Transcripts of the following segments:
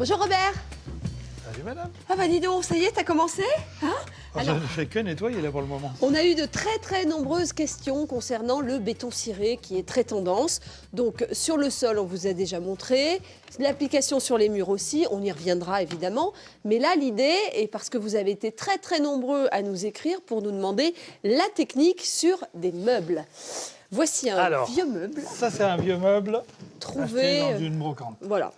Bonjour Robert. Salut madame. Ah bah dis donc, ça y est, t'as commencé hein? Je ne fais que nettoyer là pour le moment. On a eu de très nombreuses questions concernant le béton ciré qui est très tendance. Donc sur le sol, on vous a déjà montré. L'application sur les murs aussi, on y reviendra évidemment. Mais là, l'idée est parce que vous avez été très nombreux à nous écrire pour nous demander la technique sur des meubles. Voici un vieux meuble. Ça, c'est un vieux meuble trouvé acheté dans une brocante. Voilà.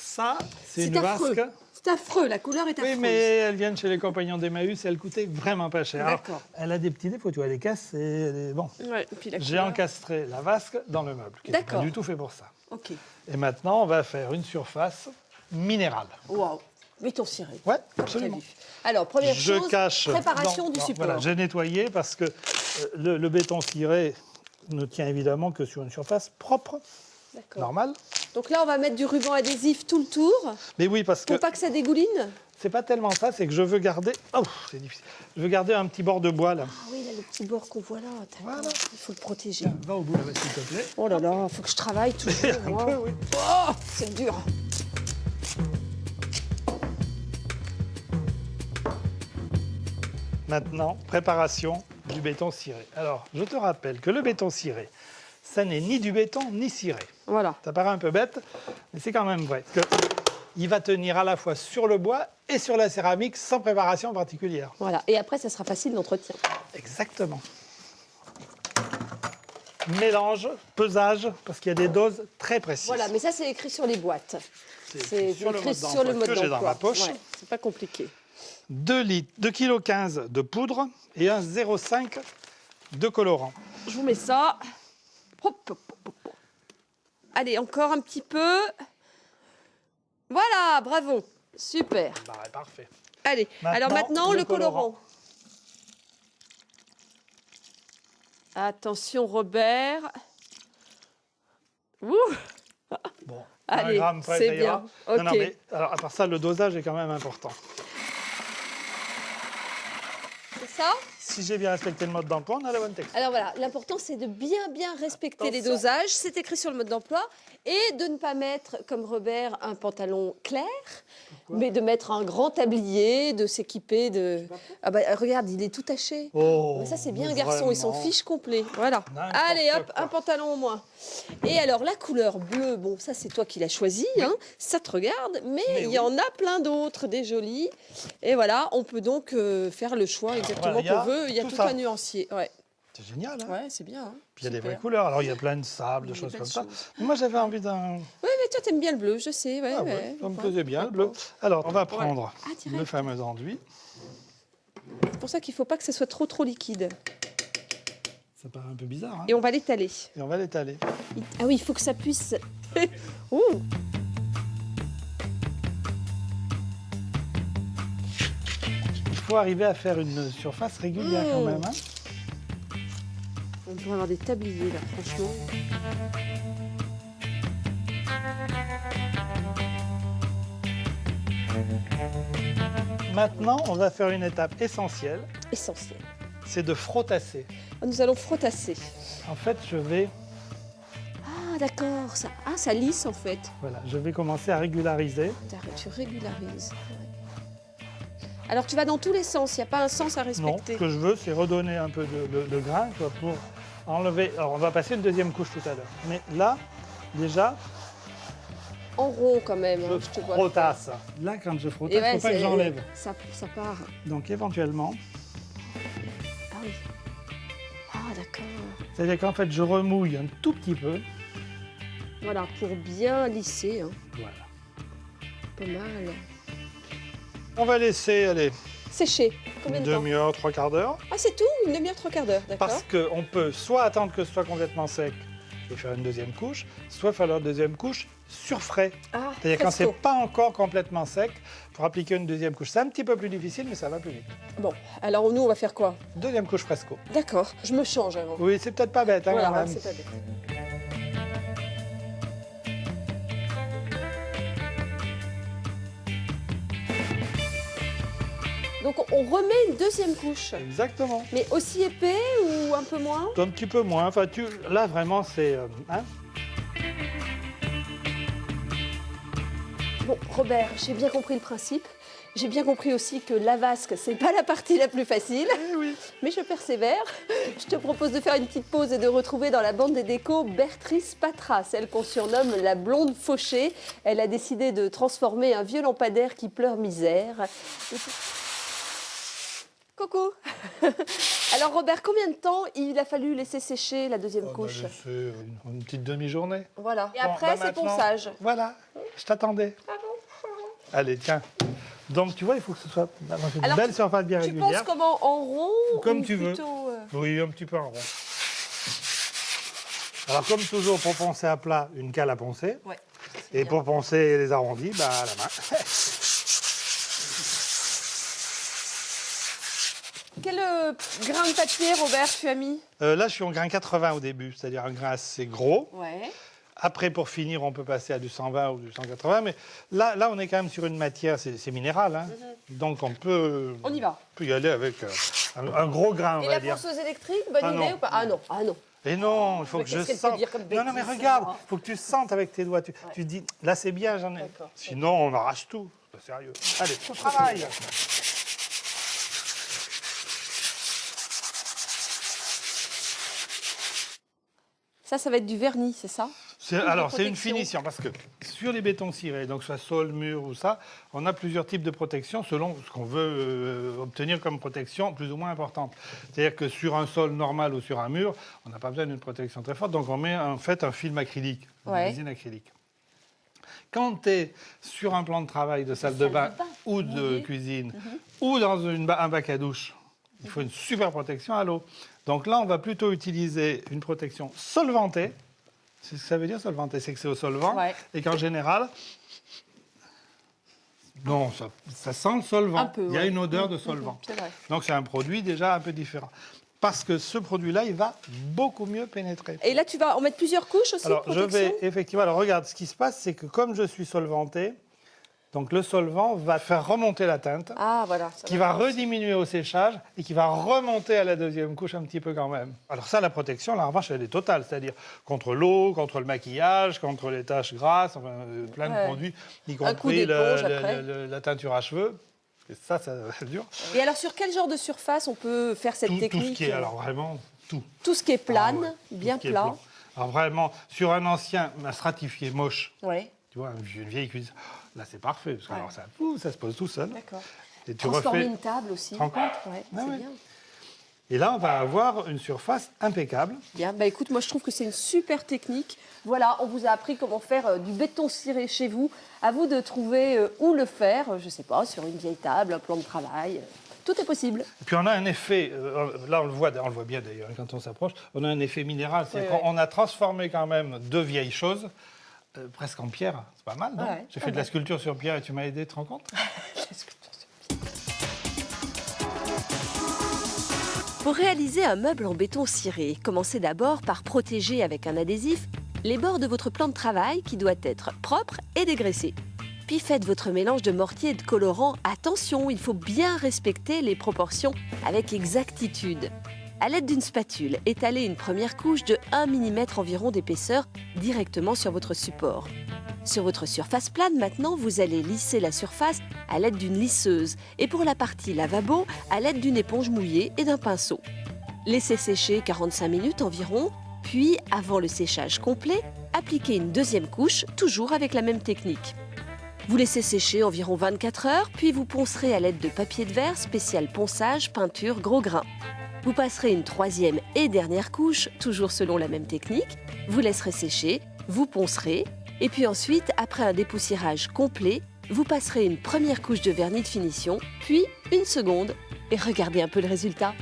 Ça, c'est une affreux. vasque. C'est affreux, la couleur est affreuse. Oui, mais elles viennent chez les compagnons d'Emmaüs et elles coûtaient vraiment pas cher. D'accord. Elle a des petits défauts, tu vois, elle est cassée. Bon, Ouais, et puis la j'ai couleur. encastré la vasque dans le meuble, qui n'était pas D'accord. du tout fait pour ça. Ok. Et maintenant, on va faire une surface minérale. Waouh. Béton ciré. Ouais, T'as absolument. vu. Alors, première Je chose, cache. préparation du non, support. Voilà, j'ai nettoyé parce que le béton ciré ne tient évidemment que sur une surface propre, D'accord. normale. Donc là, on va mettre du ruban adhésif tout le tour, Mais oui, parce que pour pas que ça dégouline. c'est pas tellement ça, c'est que je veux garder. Oh, c'est difficile. Je veux garder un petit bord de bois là. Ah oui, là, le petit bord qu'on voit là, d'accord. Voilà. Il faut le protéger. Tiens, va au bout là, s'il te plaît. Oh là là, il faut que je travaille toujours, Un moi. peu, oui. Oh, c'est dur. Maintenant, préparation du béton ciré. Alors, je te rappelle que le béton ciré, ça n'est ni du béton ni ciré. Voilà. Ça paraît un peu bête, mais c'est quand même vrai. Il va tenir à la fois sur le bois et sur la céramique sans préparation particulière. Voilà. Et après, ça sera facile d'entretien. Exactement. Mélange, pesage, parce qu'il y a des doses très précises. Voilà, mais ça, c'est écrit sur les boîtes. C'est sur le écrit mode sur le d'emploi mode que j'ai dans d'emploi. ma poche. Ouais, c'est pas compliqué. 2 kg 15 de poudre et un 0,5 de colorant. Je vous mets ça. Hop, hop, hop, hop. Allez, encore un petit peu. Voilà, bravo. Super. Bah, ouais, parfait. Allez, alors maintenant, le colorant. Attention, Robert. Ouh. Bon, Allez, 1 gramme près, c'est ça ira. bien. Non, non, Ok. mais alors, à part ça, le dosage est quand même important. C'est ça? Si j'ai bien respecté le mode d'emploi, on a la bonne texture. Alors voilà, l'important c'est de bien respecter les Attention. dosages. C'est écrit sur le mode d'emploi. Et de ne pas mettre, comme Robert, un pantalon clair, mais de mettre un grand tablier, de s'équiper de... Ah bah regarde, il est tout taché. Oh, Mais ça c'est bien mais un garçon, ils s'en vraiment. fichent complet. Voilà. N'importe Allez hop, quoi. un pantalon au moins. Et alors la couleur bleue, bon ça c'est toi qui l'as choisi, hein, ça te regarde, mais il y en a plein d'autres, des jolies. Et voilà, on peut donc faire le choix exactement voilà, il y a qu'on veut. Il y a tout tout ça. un nuancier. Ouais, C'est génial, hein. ouais c'est bien. Hein. Puis il y a des Super. vraies couleurs. Alors, il y a plein de sable, de Il y a choses plein comme de ça. choses. Mais moi, j'avais envie d'un... Oui, mais toi, t'aimes bien le bleu, je sais. Ouais, Ah ouais. ouais, ça me Ouais. plaisait bien, le bleu. Alors, on va prendre Ah, direct. le fameux enduit. C'est pour ça qu'il ne faut pas que ce soit trop liquide. Ça paraît un peu bizarre, hein. Et on va l'étaler. Et on va l'étaler. Ah oui, il faut que ça puisse... Ouh. Il faut arriver à faire une surface régulière quand même, hein. On doit avoir des tabliers, là, franchement. Maintenant, on va faire une étape essentielle, Essentiel. c'est de frottasser. Nous allons frottasser. En fait, je vais Ah, d'accord. Ça lisse, en fait. Voilà, je vais commencer à régulariser. Tu régularises. Ouais. Alors, tu vas dans tous les sens. Il n'y a pas un sens à Non, respecter. ce que je veux, c'est redonner un peu de grain, tu vois, pour enlever. Alors, on va passer une deuxième couche tout à l'heure. Mais là, déjà, En rond, quand même. je Hein, je te vois. frottasse. Là, quand je Et frottasse, il ouais, ne faut pas que c'est- j'enlève. Ça part. Donc, éventuellement, Ah oui. Ah, d'accord. c'est-à-dire qu'en fait, je remouille un tout petit peu. Voilà, pour bien lisser. Hein. Voilà. Pas mal. On va laisser, allez, Sécher. Combien une de temps? demi-heure, 3/4 d'heure. Ah, c'est tout? Une demi-heure, 3/4 d'heure, d'accord. Parce qu'on peut soit attendre que ce soit complètement sec et faire une deuxième couche, soit faire la deuxième couche sur frais. Ah, C'est-à-dire quand fresco. c'est pas encore complètement sec, pour appliquer une deuxième couche. C'est un petit peu plus difficile, mais ça va plus vite. Bon, alors nous, on va faire quoi? Deuxième couche fresco. D'accord, je me change avant. Oui, c'est peut-être pas bête, hein, Voilà, quand même. c'est pas bête. Donc on remet une deuxième couche, Exactement. mais aussi épais ou un peu moins? Un petit peu moins. Enfin, là, vraiment, c'est... hein. Bon, Robert, j'ai bien compris le principe. J'ai bien compris aussi que la vasque, c'est pas la partie la plus facile. Oui. Mais je persévère. Je te propose de faire une petite pause et de retrouver dans la bande des décos Bertrice Patra, celle qu'on surnomme la blonde fauchée. Elle a décidé de transformer un vieux lampadaire qui pleure misère. Coucou. Alors Robert, combien de temps il a fallu laisser sécher la deuxième couche? C'est une petite demi-journée. Voilà. Et Bon, après, c'est maintenant, ponçage. Voilà, je t'attendais. Ah bon? Allez, tiens. Donc, tu vois, il faut que ce soit une Alors, belle surface bien Tu régulière. penses comment? En rond Comme ou tu veux. plutôt, Oui, un petit peu en rond. Alors, comme toujours, pour poncer à plat, une cale à poncer. Ouais. Et pour poncer les arrondis, bah, à la main. Quel grain de papier, Robert, tu as mis? Là, je suis en grain 80 au début, c'est-à-dire un grain assez gros. Ouais. Après, pour finir, on peut passer à du 120 ou du 180. Mais là on est quand même sur une matière, c'est minéral. Hein. Donc, on peut y aller avec un gros grain, on Et va la dire. ponceuse électrique, bonne Ah idée non. ou pas? Ah non, ah non. Et non, il faut Mais que je qu'est-ce qu'elle peut sente. dire comme Non, mais bêtise, regarde, ça il faut que tu sentes avec tes doigts. Tu dis, là, c'est bien, j'en ai. D'accord. Sinon, on arrache tout. C'est pas sérieux. Allez, au travail. Ça va être du vernis, c'est ça? Alors, c'est une protection. finition, parce que sur les bétons cirés, donc soit sol, mur ou ça, on a plusieurs types de protection selon ce qu'on veut obtenir comme protection plus ou moins importante. C'est-à-dire que sur un sol normal ou sur un mur, on n'a pas besoin d'une protection très forte, donc on met en fait un film acrylique, une résine acrylique. Quand tu es sur un plan de travail de salle de bain ou de cuisine ou dans un bac à douche, il faut une super protection à l'eau. Donc là, on va plutôt utiliser une protection solvantée. C'est ce que ça veut dire, solvantée, c'est que c'est au solvant. Ouais. Et qu'en général, non, ça sent le solvant. Un peu, il y a ouais. une odeur de solvant. C'est vrai. Donc c'est un produit déjà un peu différent. Parce que ce produit-là, il va beaucoup mieux pénétrer. Et là, tu vas en mettre plusieurs couches aussi? Alors, de je protection? vais effectivement. Alors, regarde, ce qui se passe, c'est que comme je suis solvanté, donc le solvant va faire remonter la teinte, Ah, voilà. ça qui va rediminuer au séchage et qui va remonter à la deuxième couche un petit peu quand même. Alors, ça, la protection, là, en revanche, elle est totale, c'est-à-dire contre l'eau, contre le maquillage, contre les taches grasses, enfin, plein de produits, y Un coup compris d'éponge après. la teinture à cheveux. Et ça dure. Et alors, sur quel genre de surface on peut faire cette Tout technique? ce qui est, alors vraiment, tout. Tout ce qui est plane, Ah ouais, bien tout ce qui est plat. plat. Alors vraiment, sur un ancien, un stratifié moche, Ouais, tu vois, une vieille cuisine, là c'est parfait, parce que alors, ça se pose tout seul. d'accord. Et tu Transformer refais. une table aussi. Tu te rends compte? Ouais, Ah c'est ouais. bien. Et là, on va avoir une surface impeccable. Bien, bah écoute, moi je trouve que c'est une super technique. Voilà, on vous a appris comment faire du béton ciré chez vous. À vous de trouver où le faire, je sais pas, sur une vieille table, un plan de travail. Tout est possible. Et puis on a un effet, là on le voit bien d'ailleurs quand on s'approche, on a un effet minéral. C'est-à-dire qu'on a transformé quand même deux vieilles choses presque en pierre. C'est pas mal, non? Ouais, J'ai fait de la sculpture sur pierre et tu m'as aidé, tu te rends compte? Pour réaliser un meuble en béton ciré, commencez d'abord par protéger avec un adhésif les bords de votre plan de travail qui doit être propre et dégraissé. Puis faites votre mélange de mortier et de colorant. Attention, il faut bien respecter les proportions avec exactitude. À l'aide d'une spatule, étalez une première couche de 1 mm environ d'épaisseur directement sur votre support. Sur votre surface plane, maintenant, vous allez lisser la surface à l'aide d'une lisseuse et pour la partie lavabo, à l'aide d'une éponge mouillée et d'un pinceau. Laissez sécher 45 minutes environ, puis, avant le séchage complet, appliquez une deuxième couche, toujours avec la même technique. Vous laissez sécher environ 24 heures, puis vous poncerez à l'aide de papier de verre spécial ponçage, peinture, gros grain. Vous passerez une troisième et dernière couche, toujours selon la même technique. Vous laisserez sécher, vous poncerez, et puis ensuite, après un dépoussiérage complet, vous passerez une première couche de vernis de finition, puis une seconde, et regardez un peu le résultat.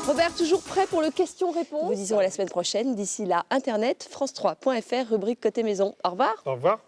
Robert, toujours prêt pour le question-réponse? Nous vous disons à la semaine prochaine. D'ici là, Internet, France3.fr, rubrique Côté Maison. Au revoir. Au revoir.